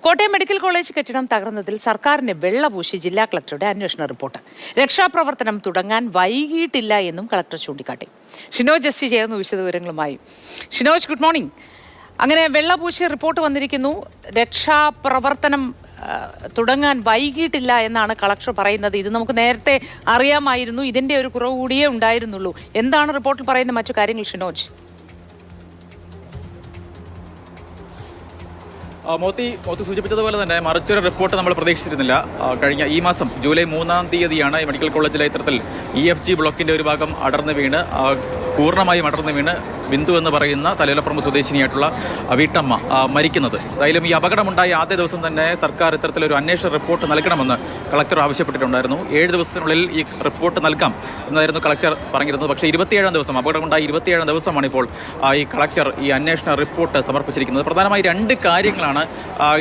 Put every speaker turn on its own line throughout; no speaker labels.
Kottayam medical college കെട്ടിടം തകർന്നതിൽ സർക്കാരിനെ വെള്ളപൂശി ജില്ലാ കളക്ടറുടെ അന്വേഷണ റിപ്പോർട്ട്. രക്ഷാപ്രവർത്തനം തുടങ്ങാൻ വൈകിയിട്ടില്ല എന്നും കളക്ടർ ചൂണ്ടിക്കാട്ടി. ഷിനോജ് ജസ്റ്റി ചേർന്നു വിശദവിവരങ്ങളുമായി. Shinoj, good morning. അങ്ങനെ വെള്ളപൂശിയ റിപ്പോർട്ട് വന്നിരിക്കുന്നു. രക്ഷാപ്രവർത്തനം തുടങ്ങാൻ വൈകിയിട്ടില്ല എന്നാണ് കളക്ടർ പറയുന്നത്. ഇത് നമുക്ക് നേരത്തെ അറിയാമായിരുന്നു. ഇതിന്റെ ഒരു കുറവ് കൂടിയേ ഉണ്ടായിരുന്നുള്ളൂ. എന്താണ് റിപ്പോർട്ടിൽ പറയുന്ന മറ്റു കാര്യങ്ങൾ, ഷിനോജ്?
മോത്തി സൂചിപ്പിച്ചതുപോലെ തന്നെ മറിച്ചൊരു റിപ്പോർട്ട് നമ്മൾ പ്രതീക്ഷിച്ചിരുന്നില്ല. കഴിഞ്ഞ ഈ മാസം ജൂലൈ 3-ാം തീയതിയാണ് മെഡിക്കൽ കോളേജിലെ ഇത്തരത്തിൽ EFG ബ്ലോക്കിന്റെ ഒരു ഭാഗം അടർന്നു വീണ് പൂർണ്ണമായും അടർന്നു വീണ് ബിന്ദു എന്ന് പറയുന്ന തലയോലപ്പറമ്പ് സ്വദേശിനിയായിട്ടുള്ള വീട്ടമ്മ മരിക്കുന്നത്. എന്തായാലും ഈ അപകടമുണ്ടായ ആദ്യ ദിവസം തന്നെ സർക്കാർ ഇത്തരത്തിലൊരു അന്വേഷണ റിപ്പോർട്ട് നൽകണമെന്ന് കളക്ടർ ആവശ്യപ്പെട്ടിട്ടുണ്ടായിരുന്നു. 7 ദിവസത്തിനുള്ളിൽ ഈ റിപ്പോർട്ട് നൽകാം എന്നായിരുന്നു കളക്ടർ പറഞ്ഞിരുന്നത്. പക്ഷേ 27-ാം ദിവസം, അപകടമുണ്ടായ 27-ാം ദിവസമാണ് ഇപ്പോൾ ഈ കളക്ടർ ഈ അന്വേഷണ റിപ്പോർട്ട് സമർപ്പിച്ചിരിക്കുന്നത്. പ്രധാനമായി 2 കാര്യങ്ങളാണ്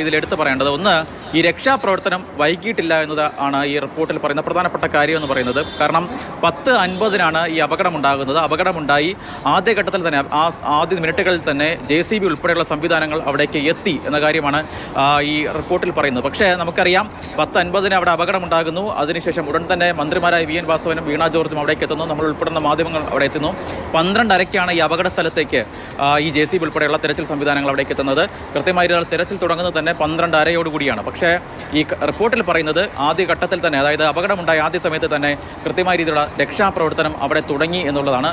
ഇതിലെടുത്ത് പറയേണ്ടത്. ഒന്ന്, ഈ രക്ഷാപ്രവർത്തനം വൈകിട്ടില്ല എന്നതാണ് ഈ റിപ്പോർട്ടിൽ പറയുന്ന പ്രധാനപ്പെട്ട കാര്യം എന്ന് പറയുന്നത്. കാരണം 10:50-നാണ് ഈ അപകടമുണ്ടാകുന്നത്. അപകടമുണ്ടായി ആദ്യഘട്ടത്തിൽ തന്നെ ആദ്യ മിനിറ്റുകളിൽ തന്നെ JCB ഉൾപ്പെടെയുള്ള സംവിധാനങ്ങൾ അവിടേക്ക് എത്തി എന്ന കാര്യമാണ് ഈ റിപ്പോർട്ടിൽ പറയുന്നത്. പക്ഷേ നമുക്കറിയാം 10:50-ന് അവിടെ അപകടമുണ്ടാകുന്നു. അതിനുശേഷം ഉടൻ തന്നെ മന്ത്രിമാരായ VN വാസവനും വീണ ജോർജും അവിടേക്ക് എത്തുന്നു. നമ്മൾ ഉൾപ്പെടുന്ന മാധ്യമങ്ങൾ അവിടെ എത്തുന്നു. 12:30-ക്കാണ് ഈ അപകട സ്ഥലത്തേക്ക് ഈ JCB ഉൾപ്പെടെയുള്ള തെരച്ചിൽ സംവിധാനങ്ങൾ അവിടേക്ക് എത്തുന്നത്. കൃത്യമായി തെരച്ചിൽ തുടങ്ങുന്നത് തന്നെ 12:30-യോടുകൂടിയാണ്. പക്ഷേ ഈ റിപ്പോർട്ടിൽ പറയുന്നത് ആദ്യഘട്ടത്തിൽ തന്നെ, അതായത് അപകടമുണ്ടായ ആദ്യ സമയത്ത് തന്നെ കൃത്യമായ രീതിയിലുള്ള രക്ഷാപ്രവർത്തനം അവിടെ തുടങ്ങി എന്നുള്ളതാണ്.